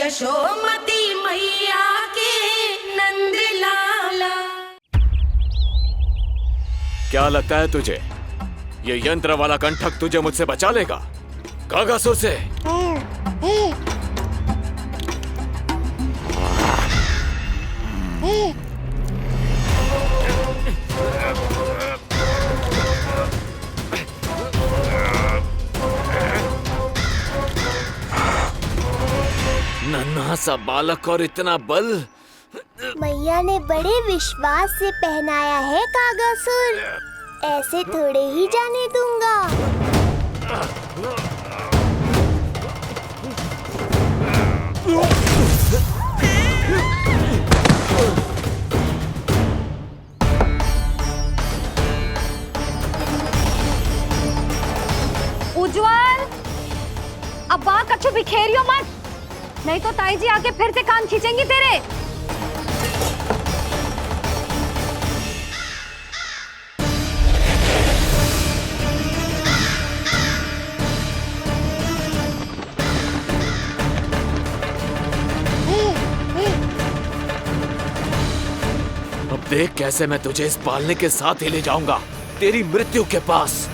यशोमती मैया के नंद लाला। क्या लगता है तुझे ये यंत्र वाला कंठक तुझे मुझसे बचा लेगा कागासुर से? नन्हा सा बालक और इतना बल। मैया ने बड़े विश्वास से पहनाया है कागासुर, ऐसे थोड़े ही जाने दूंगा। उज्जवल, अब बात कच्चू बिखेरियो मत, नहीं तो ताई जी आके फिर से कान खींचेंगी तेरे। अब देख कैसे मैं तुझे इस पालने के साथ ही ले जाऊंगा तेरी मृत्यु के पास।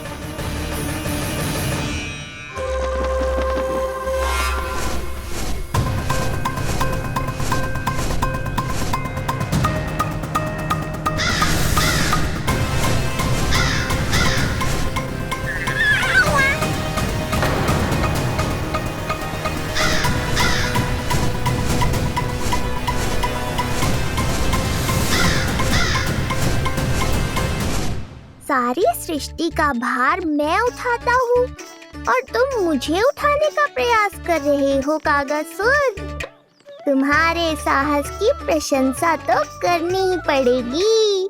सारी सृष्टि का भार मैं उठाता हूँ और तुम मुझे उठाने का प्रयास कर रहे हो कागासुर। तुम्हारे साहस की प्रशंसा तो करनी ही पड़ेगी।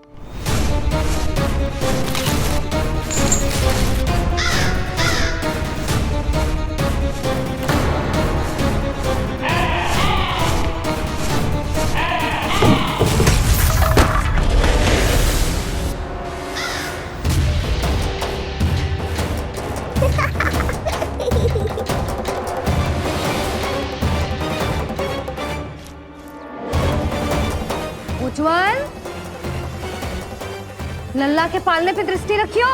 उज्जवल, लल्ला के पालने पे दृष्टि रखियो।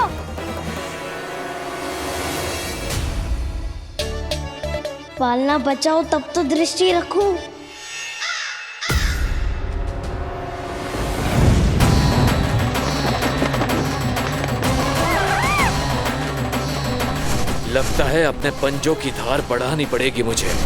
पालना बचाओ तब तो दृष्टि रखूं। लगता है अपने पंजों की धार बढ़ानी पड़ेगी मुझे।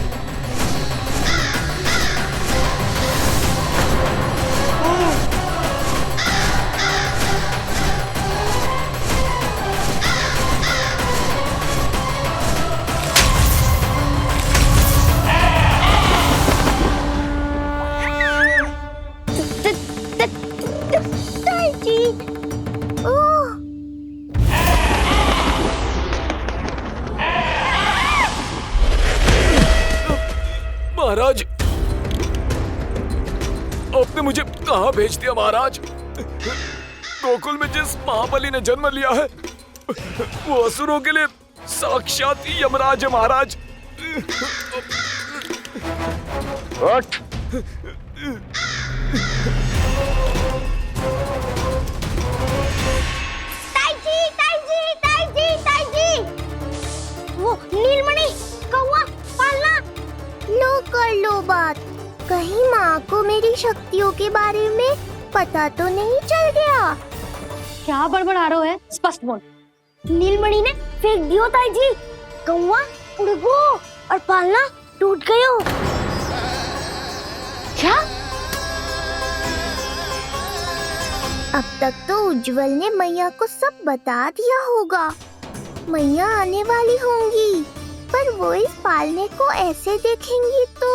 महाराज, आपने मुझे कहाँ भेज दिया महाराज? गोकुल में जिस महाबली ने जन्म लिया है वो असुरों के लिए साक्षात यमराज है महाराज। वो नीलमणि, कौवा, पालना, लो कर लो बात। कहीं माँ को मेरी शक्तियों के बारे में पता तो नहीं चल गया? क्या बड़बड़ा रहे हो है? स्पष्ट बोल। नीलमणि ने फेंक दियो ताई जी। कौवा उड़ गयो और पालना टूट गयो। क्या? अब तक तो उज्जवल ने मैया को सब बता दिया होगा। मैया आने वाली होंगी, पर वो इस पालने को ऐसे देखेंगी तो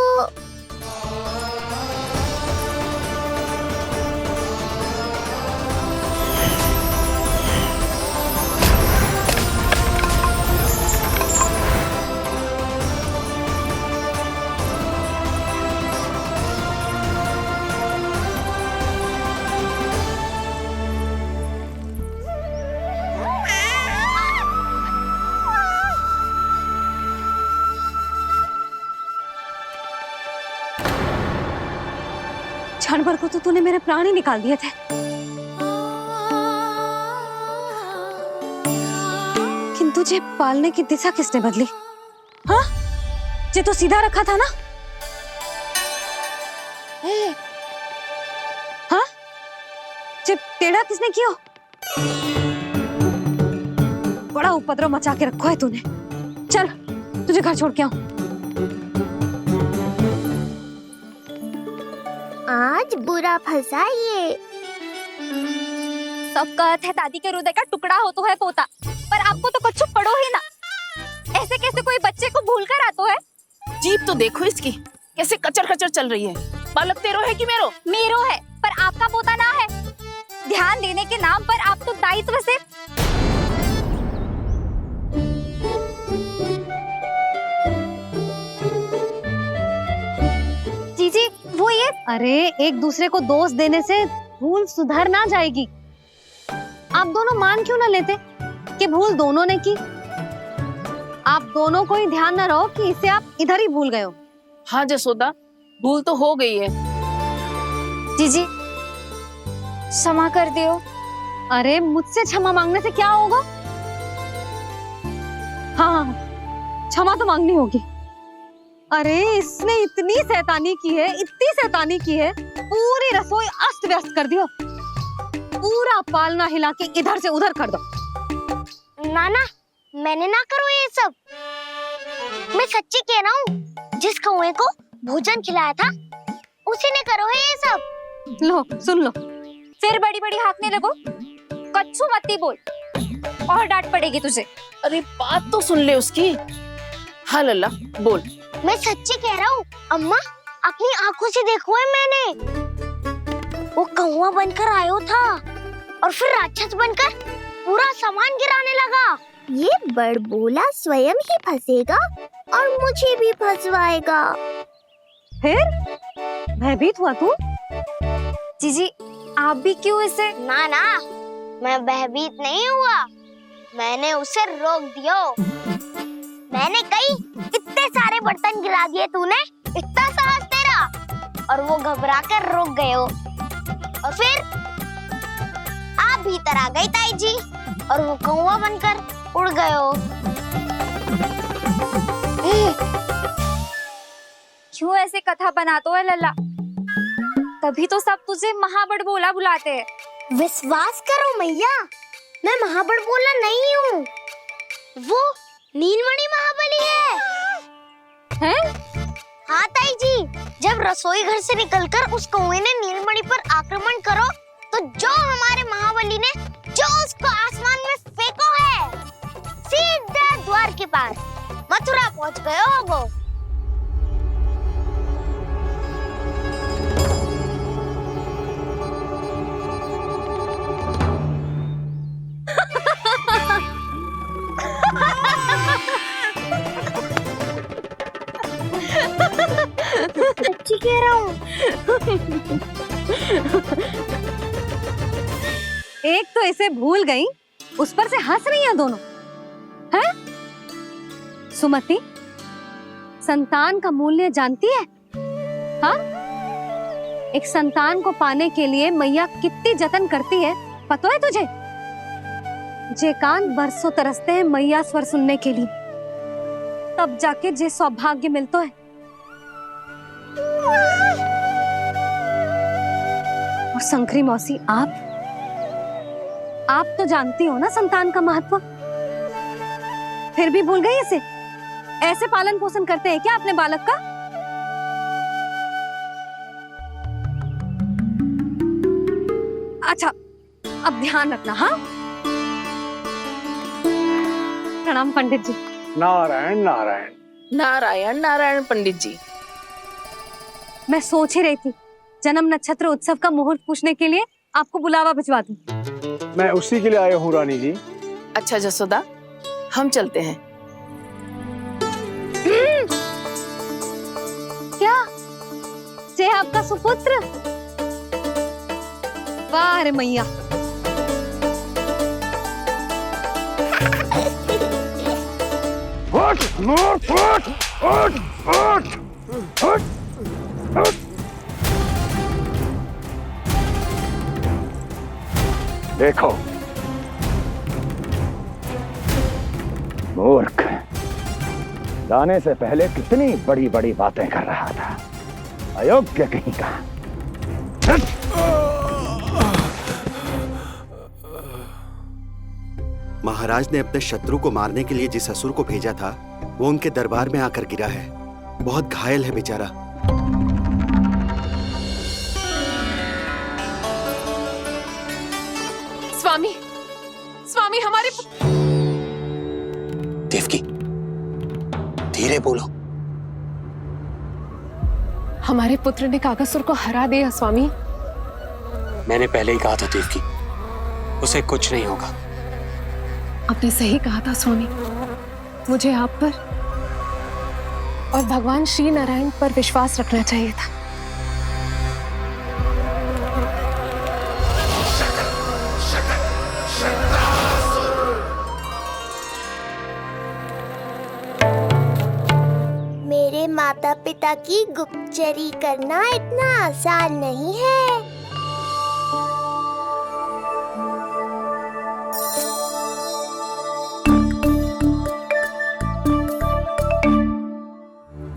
जानवर को तो तूने मेरे प्राण ही निकाल दिए थे, किंतु तुझे पालने की दिशा किसने बदली? हाँ, जे तो सीधा रखा था ना? हाँ, जे टेढ़ा किसने किया? बड़ा उपद्रव मचा के रखा है तूने। चल, तुझे घर छोड़ के आऊं। आज बुरा फंसा ये। सब कहते हैं दादी के हृदय का टुकड़ा हो तो है पोता, पर आपको तो कच्छु पड़ो ही ना। ऐसे कैसे कोई बच्चे को भूल कर आतो है? जीप तो देखो इसकी, कैसे कचर कचर चल रही है। बालक तेरो है कि मेरो? मेरो है, पर आपका पोता ना है। ध्यान देने के नाम पर आप तो दायित्व से जीजी वो ये। अरे एक दूसरे को दोष देने से भूल सुधर ना जाएगी। आप दोनों मान क्यों ना लेते कि भूल दोनों ने की? आप दोनों को ही ध्यान न रहो कि इसे आप इधर ही भूल गए हो। हाँ जसोदा, भूल तो हो गई है। जीजी क्षमा कर दियो। अरे मुझसे क्षमा मांगने से क्या होगा? हाँ, क्षमा तो मांगनी होगी। अरे इसने इतनी शैतानी की है, इतनी शैतानी की है, पूरी रसोई अस्त व्यस्त कर दियो। पूरा पालना हिला के इधर से उधर कर दो। नाना, मैंने ना करो ये सब। मैं सच्ची कह रहा हूँ, जिस कौवे को भोजन खिलाया था उसी ने करो है ये सब। लो सुन लो, फिर बड़ी बड़ी हाकने लगो। कच्छु मत बोल, और डांट पड़ेगी तुझे। अरे बात तो सुन ले उसकी। हाँ लल्ला बोल। मैं सच्ची कह रहा हूँ अम्मा, अपनी आंखों से देखो है मैंने। वो कौवा बनकर आयो था और फिर राक्षस बनकर पूरा सामान गिराने लगा। ये बड़बोला स्वयं ही फंसेगा और मुझे भी फंसवाएगा। फिर भयभीत हुआ तू? जीजी आप भी क्यों इसे? ना ना, मैं भयभीत नहीं हुआ, मैंने उसे रोक दिया। मैंने कही इतने सारे बर्तन गिरा दिए तूने, इतना साहस तेरा, और वो घबरा कर रुक गए हो। और फिर आप भीतर आ गई ताई जी और वो कौवा बनकर उड़ गए हो। क्यों ऐसे कथा बनाते है लल्ला? तभी तो सब तुझे महाबड़बोला बुलाते हैं। विश्वास करो मैया, मैं महाबड़बोला नहीं हूँ, वो नीलमणि महाबली है। हैं? हाँ ताई जी, जब रसोई घर से निकलकर उस कौवे ने नीलमणि पर आक्रमण करो, तो जो हमारे महाबली ने जो उसको आसमान में फेंको है, सीधा द्वार के पास मथुरा पहुँच गए होगो। सच्ची कह रहा हूँ। एक तो इसे भूल गई, उस पर से हंस रही हैं दोनों। हैं? सुमति, संतान का मूल्य जानती है? हाँ? एक संतान को पाने के लिए मैया कितनी जतन करती है, पता है तुझे? जे कान बरसों तरसते हैं मैया स्वर सुनने के लिए, तब जाके जे सौभाग्य मिलता है। और शंकरी मौसी, आप तो जानती हो ना संतान का महत्व, फिर भी भूल गई इसे? ऐसे पालन पोषण करते हैं क्या अपने बालक का? अच्छा, अब ध्यान रखना। हाँ, प्रणाम पंडित जी। नारायण नारायण। नारायण नारायण पंडित जी। मैं सोच ही रही थी जन्म नक्षत्र उत्सव का मुहूर्त पूछने के लिए आपको बुलावा भिजवा दूं। मैं उसी के लिए आया हूँ रानी जी। अच्छा जसोदा, हम चलते हैं। क्या से आपका सुपुत्र? वाह रे मैया। उठ, उठ, उठ, उठ, उठ, उठ, उठ। देखो मूर्ख, लाने से पहले कितनी बड़ी बड़ी बातें कर रहा था, अयोग्य कहीं का। महाराज ने अपने शत्रु को मारने के लिए जिस असुर को भेजा था वो उनके दरबार में आकर गिरा है, बहुत घायल है बेचारा। स्वामी, स्वामी हमारे देवकी, धीरे बोलो। हमारे पुत्र ने कागासुर को हरा दिया स्वामी। मैंने पहले ही कहा था देवकी, उसे कुछ नहीं होगा। आपने सही कहा था स्वामी। मुझे आप पर और भगवान श्री नारायण पर विश्वास रखना चाहिए था। मेरे माता पिता की गुप्तचरी करना इतना आसान नहीं है।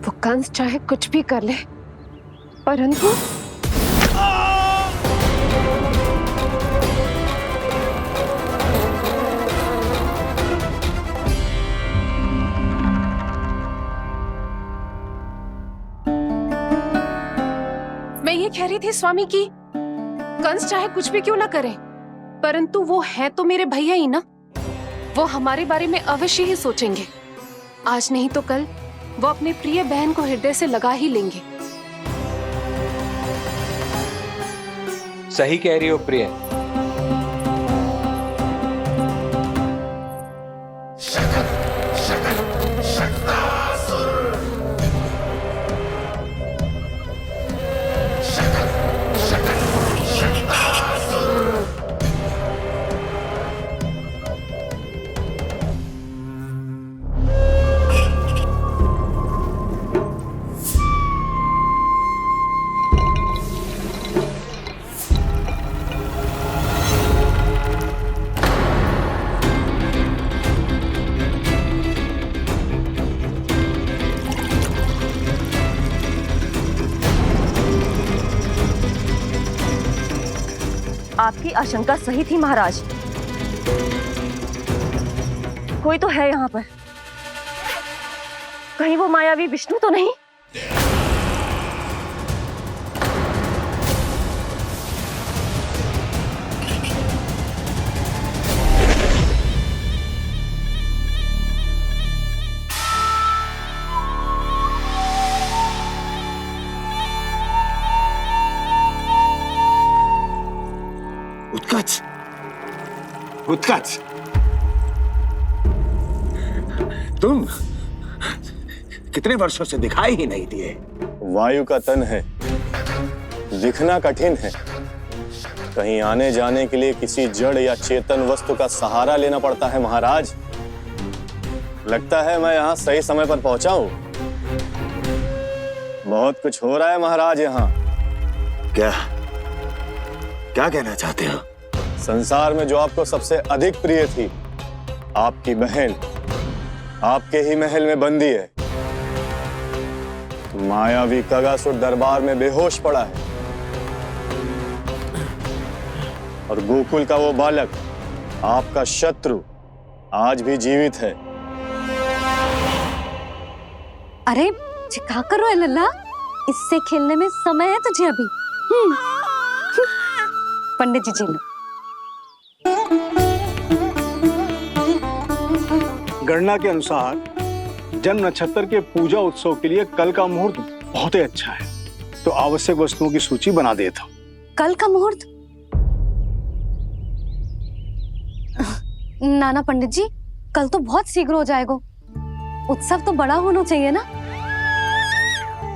वो कंस चाहे कुछ भी कर ले, परंतु मैं ये कह रही थी स्वामी कि कंस चाहे कुछ भी क्यों ना करे, परंतु वो है तो मेरे भैया ही ना। वो हमारे बारे में अवश्य ही सोचेंगे। आज नहीं तो कल वो अपने प्रिय बहन को हृदय से लगा ही लेंगे। सही कह रही हो प्रिय। आपकी आशंका सही थी महाराज। कोई तो है यहाँ पर। कहीं वो मायावी विष्णु तो नहीं? उत्कच, उत्कच, तुम कितने वर्षों से दिखाई ही नहीं दिए। वायु का तन है, दिखना कठिन है। कहीं आने जाने के लिए किसी जड़ या चेतन वस्तु का सहारा लेना पड़ता है महाराज। लगता है मैं यहाँ सही समय पर पहुंचा हूँ। बहुत कुछ हो रहा है महाराज यहाँ। क्या क्या कहना चाहते हो? संसार में जो आपको सबसे अधिक प्रिय थी, आपकी बहन आपके ही महल में बंदी है। मायावी कागासुर दरबार में बेहोश पड़ा है और गोकुल का वो बालक, आपका शत्रु, आज भी जीवित है। अरे क्या कर रहे हो लल्ला? इससे खेलने में समय है तुझे अभी। पंडित जी जी लो। गणना के अनुसार जन्म नक्षत्र के पूजा उत्सव के लिए कल का मुहूर्त बहुत ही अच्छा है, तो आवश्यक वस्तुओं की सूची बना देता हूँ। कल का मुहूर्त? नाना पंडित जी, कल तो बहुत शीघ्र हो जाएगा। उत्सव तो बड़ा होना चाहिए ना।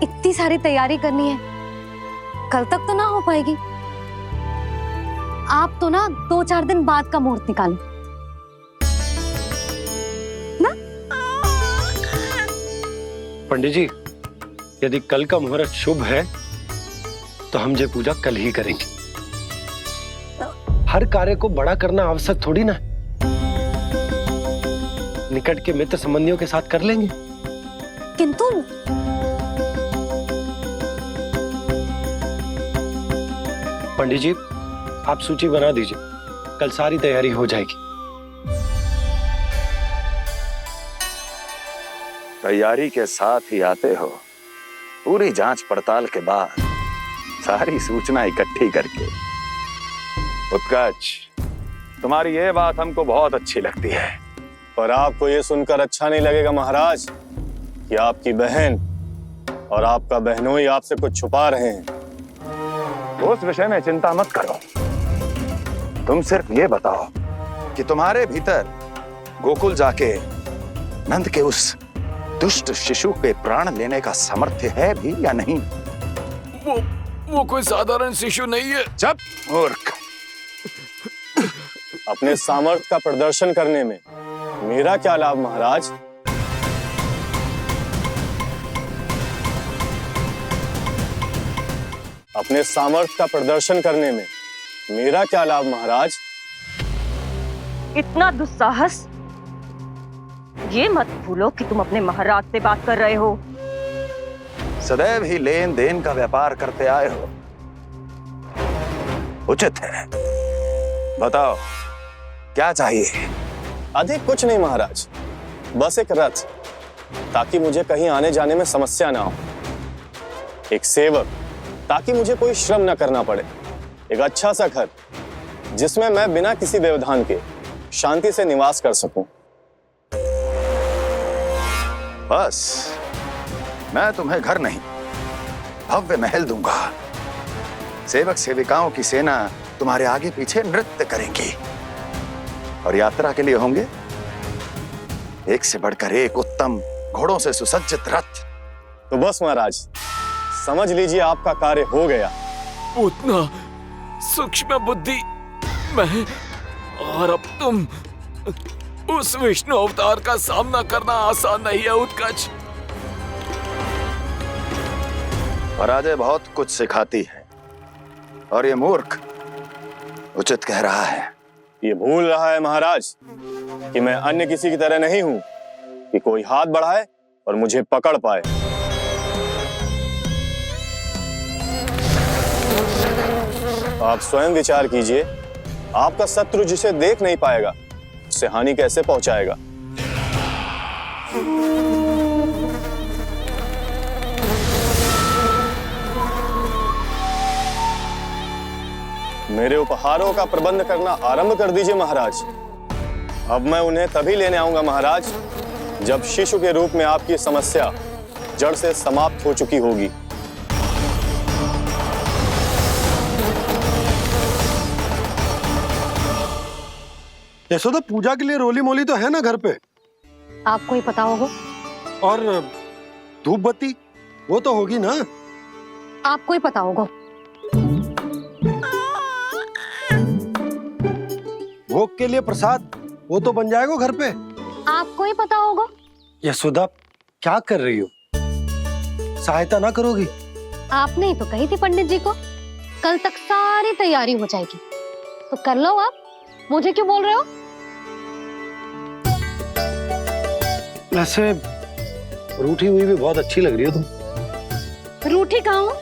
इतनी सारी तैयारी करनी है, कल तक तो ना हो पाएगी। आप तो ना 2-4 दिन बाद का मुहूर्त निकालो ना। पंडित जी, यदि कल का मुहूर्त शुभ है तो हम ये पूजा कल ही करेंगे। हर कार्य को बड़ा करना आवश्यक थोड़ी ना। निकट के मित्र संबंधियों के साथ कर लेंगे। किंतु पंडित जी, आप सूची बना दीजिए, कल सारी तैयारी हो जाएगी। तैयारी के साथ ही आते हो, पूरी जांच पड़ताल के बाद सारी सूचना इकट्ठी करके। उत्कर्ष, तुम्हारी ये बात हमको बहुत अच्छी लगती है। पर आपको ये सुनकर अच्छा नहीं लगेगा महाराज कि आपकी बहन और आपका बहनोई आपसे कुछ छुपा रहे हैं। उस विषय में चिंता मत करो, तुम सिर्फ ये बताओ कि तुम्हारे भीतर गोकुल जाके नंद के उस दुष्ट शिशु के प्राण लेने का सामर्थ्य है भी या नहीं? वो कोई साधारण शिशु नहीं है। जब मूर्ख, अपने सामर्थ्य का प्रदर्शन करने में मेरा क्या लाभ महाराज? अपने सामर्थ्य का प्रदर्शन करने में मेरा क्या लाभ महाराज? इतना दुस्साहस! ये मत भूलो कि तुम अपने महाराज से बात कर रहे हो। सदैव ही लेन देन का व्यापार करते आए हो, उचित है। बताओ क्या चाहिए? अधिक कुछ नहीं महाराज, बस एक रथ, ताकि मुझे कहीं आने जाने में समस्या ना हो। एक सेवक, ताकि मुझे कोई श्रम न करना पड़े। एक अच्छा सा घर, जिसमें मैं बिना किसी व्यवधान के शांति से निवास कर सकूं। बस, मैं तुम्हें घर नहीं, भव्य महल दूंगा। सेवक सेविकाओं की सेना तुम्हारे आगे पीछे नृत्य करेंगी और यात्रा के लिए होंगे एक से बढ़कर एक उत्तम घोड़ों से सुसज्जित रथ। तो बस महाराज, समझ लीजिए आपका कार्य हो गया। उतना सूक्ष्म बुद्धि मैं, और अब तुम, उस विष्णु अवतार का सामना करना आसान नहीं है उत्कर्ष। पराजय बहुत कुछ सिखाती है और ये मूर्ख उचित कह रहा है। ये भूल रहा है महाराज कि मैं अन्य किसी की तरह नहीं हूं कि कोई हाथ बढ़ाए और मुझे पकड़ पाए। आप स्वयं विचार कीजिए, आपका शत्रु जिसे देख नहीं पाएगा उसे हानि कैसे पहुंचाएगा? मेरे उपहारों का प्रबंध करना आरंभ कर दीजिए महाराज। अब मैं उन्हें तभी लेने आऊंगा महाराज, जब शिशु के रूप में आपकी समस्या जड़ से समाप्त हो चुकी होगी। यशोदा, पूजा के लिए रोली मोली तो है ना घर पे? आपको ही पता होगा। और धूप बत्ती वो तो होगी ना? आपको ही पता होगा। भोग के लिए प्रसाद वो तो बन जाएगा घर पे। आपको ही पता होगा। यशोदा, क्या कर रही हो? सहायता ना करोगी? आपने ही तो कही थी पंडित जी को, कल तक सारी तैयारी हो जाएगी, तो कर लो आप। मुझे क्यों बोल रहे हो? वैसे रूठी हुई भी बहुत अच्छी लग रही हो तुम। रूठी कहाँ हूँ?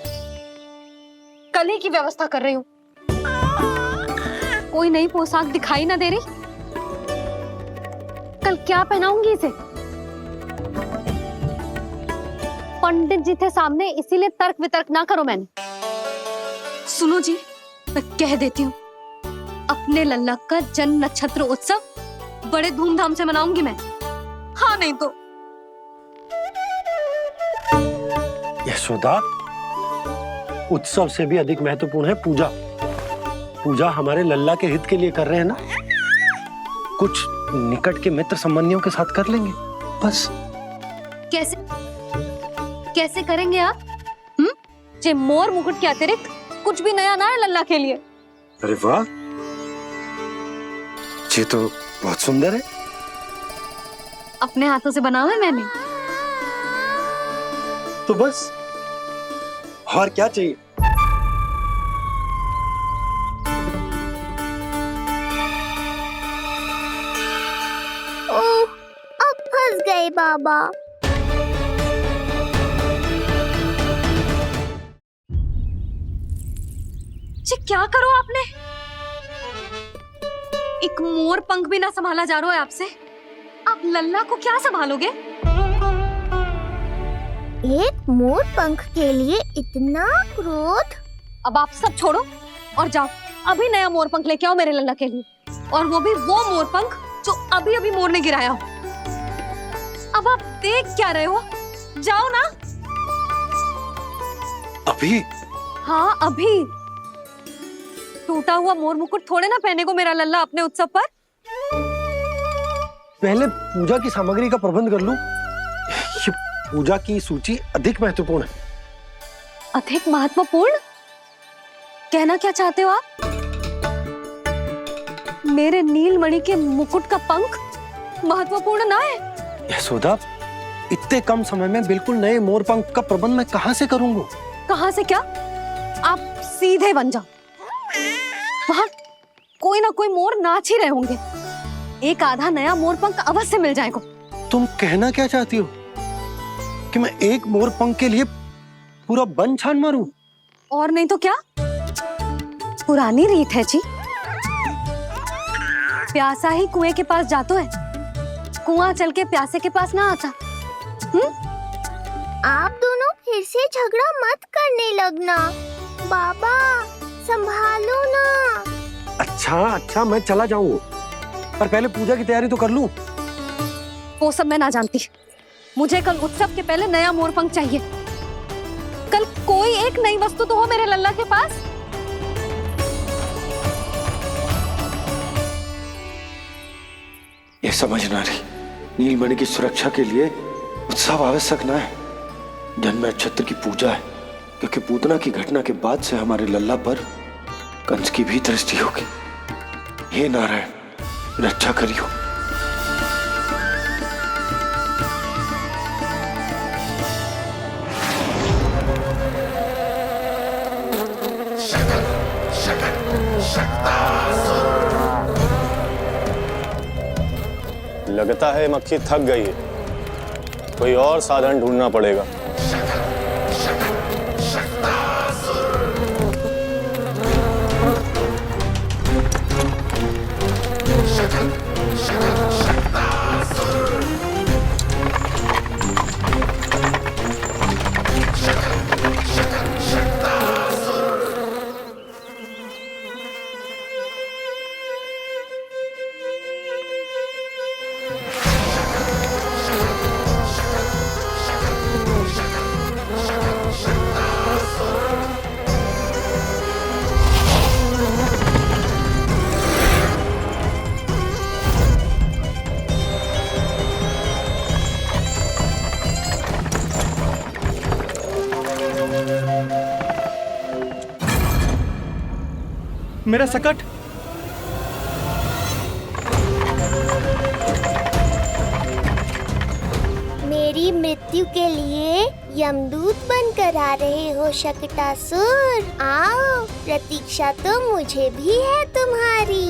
कल ही की व्यवस्था कर रही हूँ। कोई नई पोशाक दिखाई ना दे रही? कल क्या पहनाऊंगी इसे? पंडित जी थे सामने, इसीलिए तर्क वितर्क ना करो। मैंने सुनो जी, मैं कह देती हूँ, अपने लल्ला का जन्म नक्षत्र उत्सव बड़े धूमधाम से मनाऊंगी मैं। हाँ नहीं तो। यशोदा, उत्सव से भी अधिक महत्वपूर्ण है पूजा। पूजा हमारे लल्ला के हित के लिए कर रहे हैं ना, कुछ निकट के मित्र संबंधियों के साथ कर लेंगे बस। कैसे कैसे करेंगे आप? जे मोर मुकुट के अतिरिक्त कुछ भी नया ना है लल्ला के लिए। अरे वाह, ये तो बहुत सुंदर है। अपने हाथों से बनाया है मैंने। तो बस, और क्या चाहिए? बाबा। जी क्या करो आपने? एक मोर पंख भी ना संभाला जा रहा है आपसे। आप लल्ला को क्या संभालोगे? एक मोर पंख के लिए इतना क्रोध? अब आप सब छोड़ो और जाओ, अभी नया मोर पंख लेके आओ मेरे लल्ला के लिए, और वो भी वो मोर पंख जो अभी अभी मोर ने गिराया हो। अब आप देख क्या रहे हो? जाओ ना। अभी? हाँ अभी। टूटा हुआ मोर मुकुट थोड़े ना पहने को मेरा लल्ला अपने उत्सव पर। पहले पूजा की सामग्री का प्रबंध कर लूं। ये पूजा की सूची अधिक महत्वपूर्ण है। अधिक महत्वपूर्ण? कहना क्या चाहते हो आप? मेरे नीलमणि के मुकुट का पंख महत्वपूर्ण ना है? यशोदा, इतने कम समय में बिल्कुल नए मोर पंख का प्रबंध मैं कहां से करूंगा? कहां से क्या? आप सीधे बन जाओ। वहां कोई ना कोई मोर नाच ही रहे होंगे। एक आधा नया मोर पंख अवश्य मिल जाएगा। तुम कहना क्या चाहती हो कि मैं एक मोर पंख के लिए पूरा वन छान मारूं? और नहीं तो क्या, पुरानी रीत है जी। प्यासा ही कुएं के पास जाता है, कुआं चल के प्यासे के पास ना आता। आप दोनों फिर से झगड़ा मत करने लगना। बाबा संभालो ना। अच्छा मैं चला जाऊंगा, पर पहले पूजा की तैयारी तो कर लूं। वो सब मैं ना जानती। मुझे कल उत्सव के पहले नया मोर पंख चाहिए। कल कोई एक नई वस्तु तो हो मेरे लल्ला के पास। ये समझ ना रही, नीलमणि की सुरक्षा के लिए उत्सव आवश्यक ना है। जन्म नक्षत्र की पूजा है, क्योंकि पूतना की घटना के बाद से हमारे लल्ला पर कंस की भी दृष्टि होगी। हे नारायण, रक्षा करियो। लगता है मक्खी थक गई है, कोई और साधन ढूंढना पड़ेगा। मेरा सकट। मेरी मृत्यु के लिए यमदूत बनकर आ रहे हो शकटासुर। आओ, प्रतीक्षा तो मुझे भी है तुम्हारी।